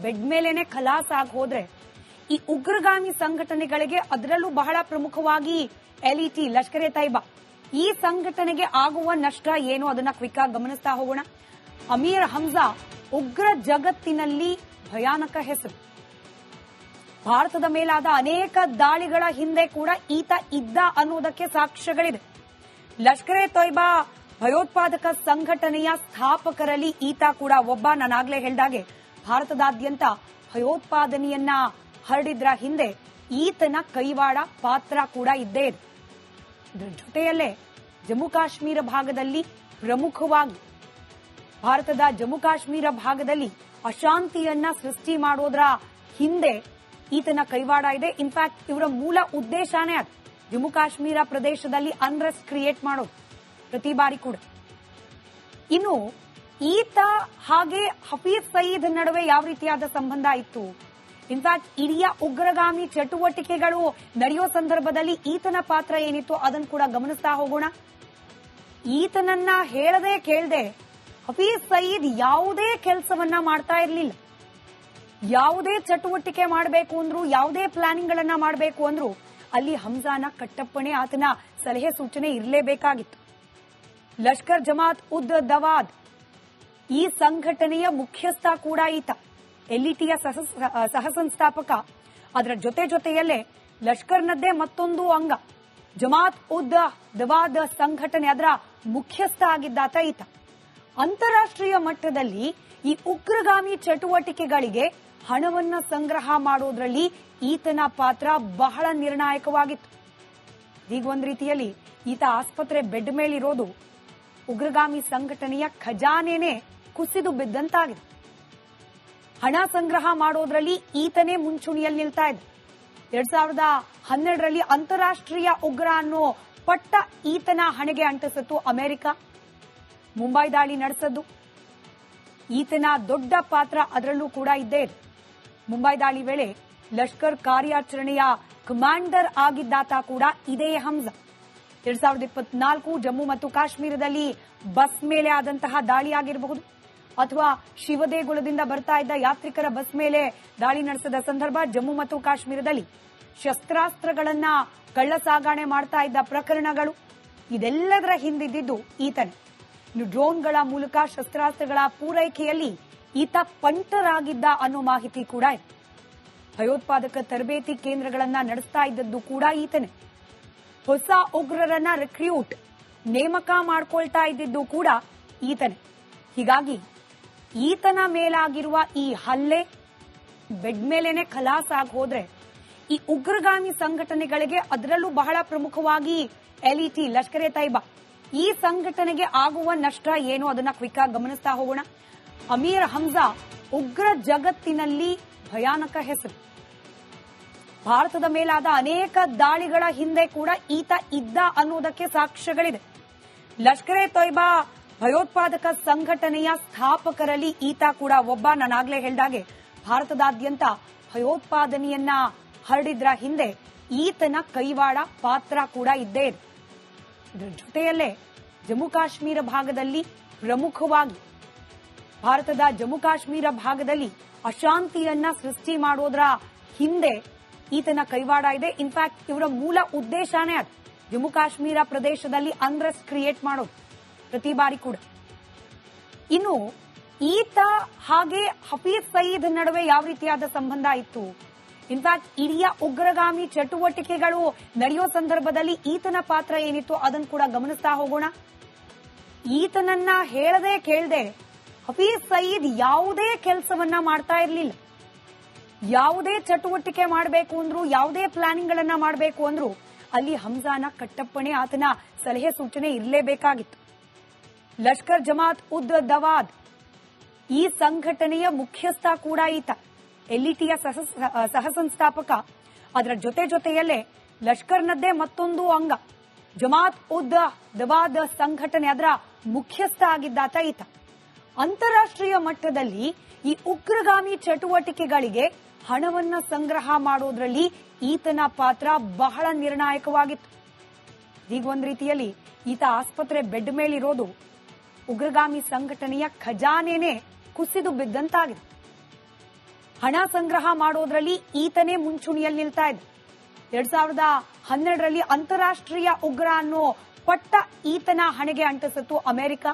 Bed ಮೇಲೇನೆ ಖಲಾಸ್ ಆಗಿ ಹೋದ್ರೆ ಈ ಉಗ್ರಗಾಮಿ ಸಂಘಟನೆಗಳಿಗೆ ಅದರಲ್ಲೂ ಬಹಳ ಪ್ರಮುಖವಾಗಿ LET ಲಷ್ಕರ್ ಎ ತೈಬಾ ಈ ಸಂಘಟನೆಗೆ ಆಗುವ ನಷ್ಟ ಏನು ಅದನ್ನ ಕ್ವಿಕ್ ಆಗಿ ಗಮನಿಸ್ತಾ ಹೋಗೋಣ. ಅಮೀರ್ ಹಮ್ಜಾ ಉಗ್ರ ಜಗತ್ತಿನಲ್ಲಿ ಭಯಾನಕ ಹೆಸರು. ಭಾರತದ ಮೇಲಾದ ಅನೇಕ ದಾಳಿಗಳ ಹಿಂದೆ ಕೂಡ ಈತ ಇದ್ದ ಅನ್ನೋದಕ್ಕೆ ಸಾಕ್ಷ್ಯಗಳಿದೆ. ಲಷ್ಕರ್ ಎ ತೈಬಾ ಭಯೋತ್ಪಾದಕ ಸಂಘಟನೆಯ ಸ್ಥಾಪಕರಲ್ಲಿ ಈತ ಕೂಡ ಒಬ್ಬ. ನಾನಾಗ್ಲೇ ಹೇಳಿದಾಗೆ ಭಾರತದಾದ್ಯಂತ ಭಯೋತ್ಪಾದನೆಯನ್ನ ಹರಡಿದ್ರ ಹಿಂದೆ ಈತನ ಕೈವಾಡ ಪಾತ್ರ ಕೂಡ ಇದ್ದೇ ಇದೆ. ಇದರ ಜೊತೆಯಲ್ಲೇ ಜಮ್ಮು ಕಾಶ್ಮೀರ ಭಾಗದಲ್ಲಿ ಪ್ರಮುಖವಾಗಿ ಭಾರತದ ಜಮ್ಮು ಕಾಶ್ಮೀರ ಭಾಗದಲ್ಲಿ ಅಶಾಂತಿಯನ್ನ ಸೃಷ್ಟಿ ಮಾಡೋದ್ರ ಹಿಂದೆ ಈತನ ಕೈವಾಡ ಇದೆ. ಇನ್ಫ್ಯಾಕ್ಟ್ ಇವರ ಮೂಲ ಉದ್ದೇಶನೇ ಅದು ಜಮ್ಮು ಕಾಶ್ಮೀರ ಪ್ರದೇಶದಲ್ಲಿ ಅನ್ರೆಸ್ಟ್ ಕ್ರಿಯೇಟ್ ಮಾಡೋದು ಪ್ರತಿ ಬಾರಿ ಕೂಡ. ಇನ್ನು ಈತ ಹಾಗೆ ಹಫೀಜ್ ಸಯೀದ್ ನಡುವೆ ಯಾವ ರೀತಿಯಾದ ಸಂಬಂಧ ಇತ್ತು, ಇನ್ಫ್ಯಾಕ್ಟ್ ಇಡೀ ಉಗ್ರಗಾಮಿ ಚಟುವಟಿಕೆಗಳು ನಡೆಯೋ ಸಂದರ್ಭದಲ್ಲಿ ಈತನ ಪಾತ್ರ ಏನಿತ್ತು ಅದನ್ನು ಕೂಡ ಗಮನಿಸ್ತಾ ಹೋಗೋಣ. ಈತನನ್ನ ಹೇಳದೆ ಕೇಳದೆ ಹಫೀಜ್ ಸಯೀದ್ ಯಾವುದೇ ಕೆಲಸವನ್ನ ಮಾಡ್ತಾ ಇರಲಿಲ್ಲ. ಯಾವುದೇ ಚಟುವಟಿಕೆ ಮಾಡಬೇಕು ಅಂದ್ರು, ಯಾವುದೇ ಪ್ಲಾನಿಂಗ್ ಗಳನ್ನ ಮಾಡಬೇಕು ಅಂದ್ರು ಅಲ್ಲಿ ಹಮ್ಜಾನ ಕಟ್ಟಪ್ಪಣೆ, ಆತನ ಸಲಹೆ ಸೂಚನೆ ಇರಲೇಬೇಕಾಗಿತ್ತು. ಲಷ್ಕರ್ ಜಮಾತ್ ಉದ್ ದವಾದ್ ಈ ಸಂಘಟನೆಯ ಮುಖ್ಯಸ್ಥ ಕೂಡ ಈತ, LETಯ ಸಹ ಸಂಸ್ಥಾಪಕ. ಅದರ ಜೊತೆಯಲ್ಲೇ ಲಷ್ಕರ್ನದ್ದೇ ಮತ್ತೊಂದು ಅಂಗ ಜಮಾತ್ ಉದ್ ದವಾದ್ ಸಂಘಟನೆ, ಅದರ ಮುಖ್ಯಸ್ಥ ಆಗಿದ್ದಾತ ಈತ. ಅಂತಾರಾಷ್ಟ್ರೀಯ ಮಟ್ಟದಲ್ಲಿ ಈ ಉಗ್ರಗಾಮಿ ಚಟುವಟಿಕೆಗಳಿಗೆ ಹಣವನ್ನ ಸಂಗ್ರಹ ಮಾಡೋದ್ರಲ್ಲಿ ಈತನ ಪಾತ್ರ ಬಹಳ ನಿರ್ಣಾಯಕವಾಗಿತ್ತು. ಈಗ ಒಂದ್ ರೀತಿಯಲ್ಲಿ ಈತ ಆಸ್ಪತ್ರೆ ಬೆಡ್ ಮೇಲಿರೋದು ಉಗ್ರಗಾಮಿ ಸಂಘಟನೆಯ ಖಜಾನೆನೇ ಕುಸಿದು ಬಿದ್ದಂತಾಗಿದೆ. ಹಣ ಸಂಗ್ರಹ ಮಾಡೋದ್ರಲ್ಲಿ ಈತನೇ ಮುಂಚೂಣಿಯಲ್ಲಿ ನಿಲ್ತಾ ಇದೆ. 2012ರಲ್ಲಿ ಅಂತಾರಾಷ್ಟ್ರೀಯ ಉಗ್ರ ಅನ್ನೋ ಪಟ್ಟ ಈತನ ಹಣೆಗೆ ಅಂಟಿಸಿತ್ತು ಅಮೆರಿಕ. ಮುಂಬೈ ದಾಳಿ ನಡೆಸದ್ದು ಈತನ ದೊಡ್ಡ ಪಾತ್ರ ಅದರಲ್ಲೂ ಕೂಡ ಇದ್ದೇ ಇದೆ. ಮುಂಬೈ ದಾಳಿ ವೇಳೆ ಲಷ್ಕರ್ ಕಾರ್ಯಾಚರಣೆಯ ಕಮಾಂಡರ್ ಆಗಿದ್ದಾತ ಕೂಡ ಇದೇ ಹಮ್ಜಾ. 2024 ಜಮ್ಮು ಮತ್ತು ಕಾಶ್ಮೀರದಲ್ಲಿ ಬಸ್ ಮೇಲೆ ಆದಂತಹ ದಾಳಿಯಾಗಿರಬಹುದು, ಅಥವಾ ಶಿವದೇಗುಲದಿಂದ ಬರ್ತಾ ಇದ್ದ ಯಾತ್ರಿಕರ ಬಸ್ ಮೇಲೆ ದಾಳಿ ನಡೆಸಿದ ಸಂದರ್ಭ ಜಮ್ಮು ಮತ್ತು ಕಾಶ್ಮೀರದಲ್ಲಿ ಶಸ್ತ್ರಾಸ್ತ್ರಗಳನ್ನ ಕಳ್ಳ ಸಾಗಣೆ ಮಾಡ್ತಾ ಇದ್ದ ಪ್ರಕರಣಗಳು, ಇದೆಲ್ಲದರ ಹಿಂದಿದ್ದು ಈತನೇ. ಇನ್ನು ಡ್ರೋನ್ಗಳ ಮೂಲಕ ಶಸ್ತ್ರಾಸ್ತ್ರಗಳ ಪೂರೈಕೆಯಲ್ಲಿ ಈತ ಪಂಟರಾಗಿದ್ದ ಅನ್ನೋ ಮಾಹಿತಿ ಕೂಡ ಇದೆ. ಭಯೋತ್ಪಾದಕ ತರಬೇತಿ ಕೇಂದ್ರಗಳನ್ನ ನಡೆಸ್ತಾ ಇದ್ದದ್ದು ಕೂಡ ಈತನೇ. ಹೊಸ ಉಗ್ರರನ್ನ ರಿಕ್ರೂಟ್ ನೇಮಕ ಮಾಡ್ಕೊಳ್ತಾ ಇದ್ದಿದ್ದು ಕೂಡ ಈತನೇ. ಹೀಗಾಗಿ ಈತನ ಮೇಲಾಗಿರುವ ಈ ಹಲ್ಲೆ ಬೆಡ್ ಮೇಲೇನೆ ಖಲಾಸ್ ಆಗಿ ಹೋದ್ರೆ ಈ ಉಗ್ರಗಾಮಿ ಸಂಘಟನೆಗಳಿಗೆ ಅದರಲ್ಲೂ ಬಹಳ ಪ್ರಮುಖವಾಗಿ LET ಲಷ್ಕರ್ ಎ ತೈಬಾ ಈ ಸಂಘಟನೆಗೆ ಆಗುವ ನಷ್ಟ ಏನು ಅದನ್ನ ಕ್ವಿಕ್ ಆಗಿ ಗಮನಿಸ್ತಾ ಹೋಗೋಣ. ಅಮೀರ್ ಹಮ್ಜಾ ಉಗ್ರ ಜಗತ್ತಿನಲ್ಲಿ ಭಯಾನಕ ಹೆಸರು. ಭಾರತದ ಮೇಲಾದ ಅನೇಕ ದಾಳಿಗಳ ಹಿಂದೆ ಕೂಡ ಈತ ಇದ್ದ ಅನ್ನೋದಕ್ಕೆ ಸಾಕ್ಷ್ಯಗಳಿದೆ. ಲಷ್ಕರ್ ಎ ತೈಬಾ ಭಯೋತ್ಪಾದಕ ಸಂಘಟನೆಯ ಸ್ಥಾಪಕರಲ್ಲಿ ಈತ ಕೂಡ ಒಬ್ಬ. ನಾನಾಗ್ಲೇ ಹೇಳಿದಾಗೆ ಭಾರತದಾದ್ಯಂತ ಭಯೋತ್ಪಾದನೆಯನ್ನ ಹರಡಿದ್ರ ಹಿಂದೆ ಈತನ ಕೈವಾಡ ಪಾತ್ರ ಕೂಡ ಇದ್ದೇ ಇದೆ. ಇದರ ಜೊತೆಯಲ್ಲೇ ಜಮ್ಮು ಕಾಶ್ಮೀರ ಭಾಗದಲ್ಲಿ ಪ್ರಮುಖವಾಗಿ ಭಾರತದ ಜಮ್ಮು ಕಾಶ್ಮೀರ ಭಾಗದಲ್ಲಿ ಅಶಾಂತಿಯನ್ನ ಸೃಷ್ಟಿ ಮಾಡೋದ್ರ ಹಿಂದೆ ಈತನ ಕೈವಾಡ ಇದೆ. ಇನ್ಫ್ಯಾಕ್ಟ್ ಇವರ ಮೂಲ ಉದ್ದೇಶನೇ ಅದು ಜಮ್ಮು ಕಾಶ್ಮೀರ ಪ್ರದೇಶದಲ್ಲಿ ಅನ್ರೆಸ್ಟ್ ಕ್ರಿಯೇಟ್ ಮಾಡೋದು ಪ್ರತಿ ಬಾರಿ ಕೂಡ. ಇನ್ನು ಈತ ಹಾಗೆ ಹಫೀಜ್ ಸಯೀದ್ ನಡುವೆ ಯಾವ ರೀತಿಯಾದ ಸಂಬಂಧ ಇತ್ತು, ಇನ್ಫ್ಯಾಕ್ಟ್ ಇಡೀ ಉಗ್ರಗಾಮಿ ಚಟುವಟಿಕೆಗಳು ನಡೆಯೋ ಸಂದರ್ಭದಲ್ಲಿ ಈತನ ಪಾತ್ರ ಏನಿತ್ತು ಅದನ್ನು ಕೂಡ ಗಮನಿಸ್ತಾ ಹೋಗೋಣ. ಈತನನ್ನ ಹೇಳದೆ ಕೇಳದೆ ಹಫೀಜ್ ಸಯೀದ್ ಯಾವುದೇ ಕೆಲಸವನ್ನ ಮಾಡ್ತಾ ಇರಲಿಲ್ಲ. ಯಾವುದೇ ಚಟುವಟಿಕೆ ಮಾಡಬೇಕು ಅಂದ್ರು, ಯಾವುದೇ ಪ್ಲಾನಿಂಗ್ ಗಳನ್ನ ಮಾಡಬೇಕು ಅಂದ್ರು ಅಲ್ಲಿ ಹಮ್ಜಾನ ಕಟ್ಟಪ್ಪಣೆ, ಆತನ ಸಲಹೆ ಸೂಚನೆ ಇರಲೇಬೇಕಾಗಿತ್ತು. ಲಷ್ಕರ್ ಜಮಾತ್ ಉದ್ ದವಾದ್ ಈ ಸಂಘಟನೆಯ ಮುಖ್ಯಸ್ಥ ಕೂಡ ಈತ, LETಯ ಸಹ ಸಂಸ್ಥಾಪಕ. ಅದರ ಜೊತೆಯಲ್ಲೇ ಲಷ್ಕರ್ನದ್ದೇ ಮತ್ತೊಂದು ಅಂಗ ಜಮಾತ್ ಉದ್ ದವಾದ್ ಸಂಘಟನೆ, ಅದರ ಮುಖ್ಯಸ್ಥ ಆಗಿದ್ದಾತ ಈತ. ಅಂತಾರಾಷ್ಟ್ರೀಯ ಮಟ್ಟದಲ್ಲಿ ಈ ಉಗ್ರಗಾಮಿ ಚಟುವಟಿಕೆಗಳಿಗೆ ಹಣವನ್ನ ಸಂಗ್ರಹ ಮಾಡೋದ್ರಲ್ಲಿ ಈತನ ಪಾತ್ರ ಬಹಳ ನಿರ್ಣಾಯಕವಾಗಿತ್ತು. ಈಗ ಒಂದ್ ರೀತಿಯಲ್ಲಿ ಈತ ಆಸ್ಪತ್ರೆ ಬೆಡ್ ಮೇಲಿರೋದು ಉಗ್ರಗಾಮಿ ಸಂಘಟನೆಯ ಖಜಾನೆನೇ ಕುಸಿದು ಬಿದ್ದಂತಾಗಿದೆ. ಹಣ ಸಂಗ್ರಹ ಮಾಡೋದ್ರಲ್ಲಿ ಈತನೇ ಮುಂಚೂಣಿಯಲ್ಲಿ ನಿಲ್ತಾ ಇದ್ದ. 2012ರಲ್ಲಿ ಅಂತಾರಾಷ್ಟ್ರೀಯ ಉಗ್ರ ಅನ್ನೋ ಪಟ್ಟ ಈತನ ಹಣೆಗೆ ಅಂಟಿಸಿತ್ತು ಅಮೆರಿಕ.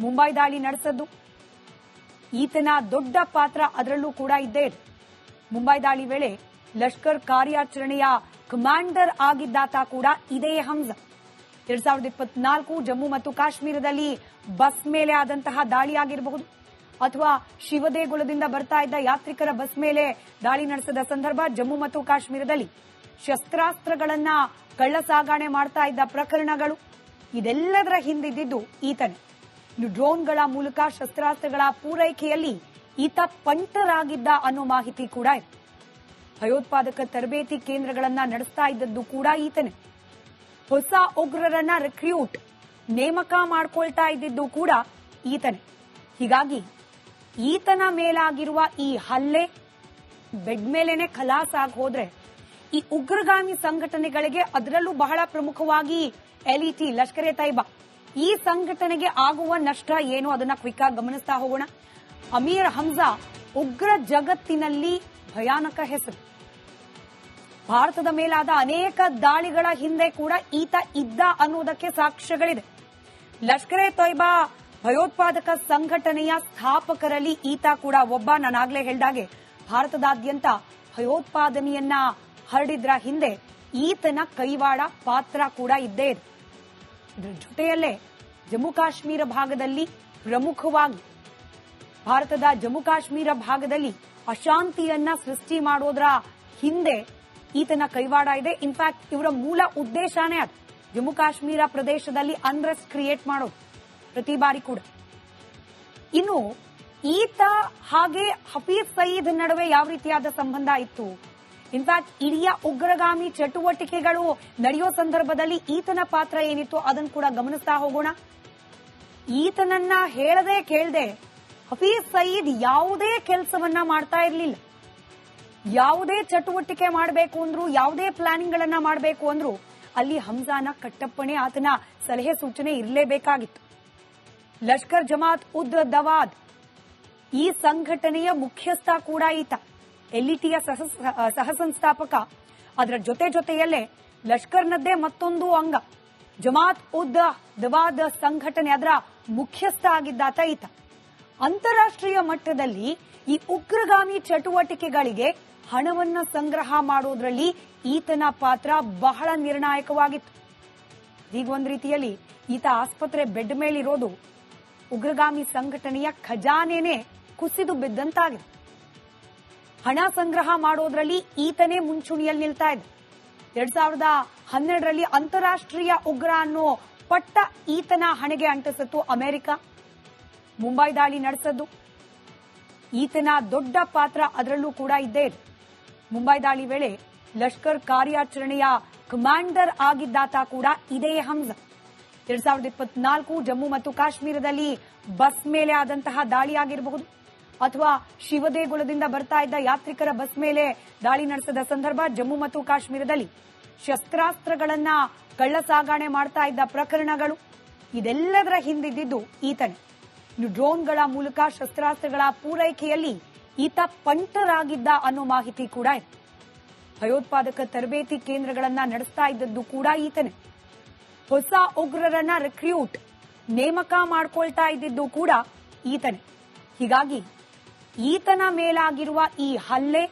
ಮುಂಬೈ ದಾಳಿ ನಡೆಸದ್ದು ಈತನ ದೊಡ್ಡ ಪಾತ್ರ ಅದರಲ್ಲೂ ಕೂಡ ಇದ್ದೇ ಇದೆ. ಮುಂಬೈ ದಾಳಿ ವೇಳೆ ಲಷ್ಕರ್ ಕಾರ್ಯಾಚರಣೆಯ ಕಮಾಂಡರ್ ಆಗಿದ್ದಾತ ಕೂಡ ಇದೇ ಹಮ್ಜಾ. 2024 ಜಮ್ಮು ಮತ್ತು ಕಾಶ್ಮೀರದಲ್ಲಿ ಬಸ್ ಮೇಲೆ ಆದಂತಹ ದಾಳಿಯಾಗಿರಬಹುದು, ಅಥವಾ ಶಿವದೇಗುಲದಿಂದ ಬರ್ತಾ ಇದ್ದ ಯಾತ್ರಿಕರ ಬಸ್ ಮೇಲೆ ದಾಳಿ ನಡೆಸಿದ ಸಂದರ್ಭ ಜಮ್ಮು ಮತ್ತು ಕಾಶ್ಮೀರದಲ್ಲಿ ಶಸ್ತ್ರಾಸ್ತ್ರಗಳನ್ನ ಕಳ್ಳ ಸಾಗಣೆ ಮಾಡ್ತಾ ಇದ್ದ ಪ್ರಕರಣಗಳು, ಇದೆಲ್ಲದರ ಹಿಂದಿದ್ದು ಈತನೇ. ಡ್ರೋನ್ಗಳ ಮೂಲಕ ಶಸ್ತ್ರಾಸ್ತ್ರಗಳ ಪೂರೈಕೆಯಲ್ಲಿ ಈತ ಪಂಟರಾಗಿದ್ದ ಅನ್ನೋ ಮಾಹಿತಿ ಕೂಡ ಇದೆ. ಭಯೋತ್ಪಾದಕ ತರಬೇತಿ ಕೇಂದ್ರಗಳನ್ನ ನಡೆಸ್ತಾ ಇದ್ದದ್ದು ಕೂಡ ಈತನೇ. ಹೊಸ ಉಗ್ರರನ್ನ ರಿಕ್ರೂಟ್ ನೇಮಕ ಮಾಡ್ಕೊಳ್ತಾ ಇದ್ದಿದ್ದು ಕೂಡ ಈತನೇ. ಹೀಗಾಗಿ ಈತನ ಮೇಲಾಗಿರುವ ಈ ಹಲ್ಲೆ ಬೆಡ್ ಮೇಲೇನೆ ಖಲಾಸ್ ಆಗಿ ಹೋದ್ರೆ ಈ ಉಗ್ರಗಾಮಿ ಸಂಘಟನೆಗಳಿಗೆ, ಅದರಲ್ಲೂ ಬಹಳ ಪ್ರಮುಖವಾಗಿ LET ಲಷ್ಕರ್ ಎ ತೈಬಾ, ಈ ಸಂಘಟನೆಗೆ ಆಗುವ ನಷ್ಟ ಏನು ಅದನ್ನ ಕ್ವಿಕ್ ಆಗಿ ಗಮನಿಸ್ತಾ ಹೋಗೋಣ. ಅಮೀರ್ ಹಮ್ಜಾ ಉಗ್ರ ಜಗತ್ತಿನಲ್ಲಿ ಭಯಾನಕ ಹೆಸರು. ಭಾರತದ ಮೇಲಾದ ಅನೇಕ ದಾಳಿಗಳ ಹಿಂದೆ ಕೂಡ ಈತ ಇದ್ದ ಅನ್ನೋದಕ್ಕೆ ಸಾಕ್ಷ್ಯಗಳಿದೆ. ಲಷ್ಕರ್ ಎ ತೈಬಾ ಭಯೋತ್ಪಾದಕ ಸಂಘಟನೆಯ ಸ್ಥಾಪಕರಲ್ಲಿ ಈತ ಕೂಡ ಒಬ್ಬ. ನಾನಾಗ್ಲೇ ಹೇಳಿದಾಗೆ ಭಾರತದಾದ್ಯಂತ ಭಯೋತ್ಪಾದನೆಯನ್ನ ಹರಡಿದ್ರ ಹಿಂದೆ ಈತನ ಕೈವಾಡ ಪಾತ್ರ ಕೂಡ ಇದ್ದೇ ಇದೆ. ಇದರ ಜೊತೆಯಲ್ಲೇ ಜಮ್ಮು ಕಾಶ್ಮೀರ ಭಾಗದಲ್ಲಿ, ಪ್ರಮುಖವಾಗಿ ಭಾರತದ ಜಮ್ಮು ಕಾಶ್ಮೀರ ಭಾಗದಲ್ಲಿ ಅಶಾಂತಿಯನ್ನ ಸೃಷ್ಟಿ ಮಾಡೋದ್ರ ಹಿಂದೆ ಈತನ ಕೈವಾಡ ಇದೆ. ಇನ್ಫ್ಯಾಕ್ಟ್ ಇವರ ಮೂಲ ಉದ್ದೇಶನೇ ಅದು, ಜಮ್ಮು ಕಾಶ್ಮೀರ ಪ್ರದೇಶದಲ್ಲಿ ಅನ್ರೆಸ್ಟ್ ಕ್ರಿಯೇಟ್ ಮಾಡೋದು ಪ್ರತಿ ಬಾರಿ ಕೂಡ. ಇನ್ನು ಈತ ಹಾಗೆ ಹಫೀಜ್ ಸಯೀದ್ ನಡುವೆ ಯಾವ ರೀತಿಯಾದ ಸಂಬಂಧ ಇತ್ತು, ಇನ್ಫ್ಯಾಕ್ಟ್ ಇಡೀ ಉಗ್ರಗಾಮಿ ಚಟುವಟಿಕೆಗಳು ನಡೆಯೋ ಸಂದರ್ಭದಲ್ಲಿ ಈತನ ಪಾತ್ರ ಏನಿತ್ತು ಅದನ್ನು ಕೂಡ ಗಮನಿಸ್ತಾ ಹೋಗೋಣ. ಈತನನ್ನ ಹೇಳದೆ ಕೇಳದೆ ಹಫೀಜ್ ಸಯೀದ್ ಯಾವುದೇ ಕೆಲಸವನ್ನ ಮಾಡ್ತಾ ಇರಲಿಲ್ಲ. ಯಾವುದೇ ಚಟುವಟಿಕೆ ಮಾಡಬೇಕು ಅಂದ್ರು, ಯಾವುದೇ ಪ್ಲಾನಿಂಗ್ ಗಳನ್ನ ಮಾಡಬೇಕು ಅಂದ್ರು ಅಲ್ಲಿ ಹಮ್ಜಾನ ಕಟ್ಟಪ್ಪಣೆ, ಆತನ ಸಲಹೆ ಸೂಚನೆ ಇರಲೇಬೇಕಾಗಿತ್ತು. ಲಷ್ಕರ್ ಜಮಾತ್ ಉದ್ ದವಾದ್ ಈ ಸಂಘಟನೆಯ ಮುಖ್ಯಸ್ಥ ಕೂಡ ಈತ, LETಯ ಸಹ ಸಂಸ್ಥಾಪಕ. ಅದರ ಜೊತೆಯಲ್ಲೇ ಲಷ್ಕರ್ನದ್ದೇ ಮತ್ತೊಂದು ಅಂಗ ಜಮಾತ್ ಉದ್ ದವಾದ್ ಸಂಘಟನೆ, ಅದರ ಮುಖ್ಯಸ್ಥ ಆಗಿದ್ದಾತ ಈತ. ಅಂತಾರಾಷ್ಟ್ರೀಯ ಮಟ್ಟದಲ್ಲಿ ಈ ಉಗ್ರಗಾಮಿ ಚಟುವಟಿಕೆಗಳಿಗೆ ಹಣವನ್ನ ಸಂಗ್ರಹ ಮಾಡೋದ್ರಲ್ಲಿ ಈತನ ಪಾತ್ರ ಬಹಳ ನಿರ್ಣಾಯಕವಾಗಿತ್ತು. ಈಗ ಒಂದ್ ರೀತಿಯಲ್ಲಿ ಈತ ಆಸ್ಪತ್ರೆ ಬೆಡ್ ಮೇಲಿರೋದು ಉಗ್ರಗಾಮಿ ಸಂಘಟನೆಯ ಖಜಾನೆನೇ ಕುಸಿದು ಬಿದ್ದಂತಾಗಿದೆ. ಹಣ ಸಂಗ್ರಹ ಮಾಡೋದ್ರಲ್ಲಿ ಈತನೇ ಮುಂಚೂಣಿಯಲ್ಲಿ ನಿಲ್ತಾ ಇದ್ದ. 2012ರಲ್ಲಿ ಅಂತಾರಾಷ್ಟ್ರೀಯ ಉಗ್ರ ಅನ್ನೋ ಪಟ್ಟ ಈತನ ಹಣೆಗೆ ಅಂಟಿಸಿತ್ತು ಅಮೆರಿಕ. ಮುಂಬೈ ದಾಳಿ ನಡೆಸದ್ದು ಈತನ ದೊಡ್ಡ ಪಾತ್ರ ಅದರಲ್ಲೂ ಕೂಡ ಇದ್ದೇ ಇದೆ. ಮುಂಬೈ ದಾಳಿ ವೇಳೆ ಲಷ್ಕರ್ ಕಾರ್ಯಾಚರಣೆಯ ಕಮಾಂಡರ್ ಆಗಿದ್ದಾತ ಕೂಡ ಇದೇ ಹಮ್ಜಾ. 2024 ಜಮ್ಮು ಮತ್ತು ಕಾಶ್ಮೀರದಲ್ಲಿ ಬಸ್ ಮೇಲೆ ಆದಂತಹ ದಾಳಿಯಾಗಿರಬಹುದು, ಅಥವಾ ಶಿವದೇಗುಲದಿಂದ ಬರ್ತಾ ಇದ್ದ ಯಾತ್ರಿಕರ ಬಸ್ ಮೇಲೆ ದಾಳಿ ನಡೆಸಿದ ಸಂದರ್ಭ ಜಮ್ಮು ಮತ್ತು ಕಾಶ್ಮೀರದಲ್ಲಿ ಶಸ್ತ್ರಾಸ್ತ್ರಗಳನ್ನ ಕಳ್ಳ ಸಾಗಣೆ ಮಾಡ್ತಾ ಇದ್ದ ಪ್ರಕರಣಗಳು, ಇದೆಲ್ಲದರ ಹಿಂದಿದ್ದು ಈತನೇ. ಡ್ರೋನ್ಗಳ ಮೂಲಕ ಶಸ್ತ್ರಾಸ್ತ್ರಗಳ ಪೂರೈಕೆಯಲ್ಲಿ ಈತ ಪಂಟರಾಗಿದ್ದ ಅನ್ನೋ ಮಾಹಿತಿ ಕೂಡ ಇದೆ. ಭಯೋತ್ಪಾದಕ ತರಬೇತಿ ಕೇಂದ್ರಗಳನ್ನ ನಡೆಸ್ತಾ ಇದ್ದದ್ದು ಕೂಡ ಈತನೇ. ಹೊಸ ಉಗ್ರರನ್ನ ರಿಕ್ರೂಟ್ ನೇಮಕ ಮಾಡ್ಕೊಳ್ತಾ ಇದ್ದಿದ್ದು ಕೂಡ ಈತನೇ. ಹೀಗಾಗಿ ಈತನ ಮೇಲಾಗಿರುವ ಈ ಹಲ್ಲೆ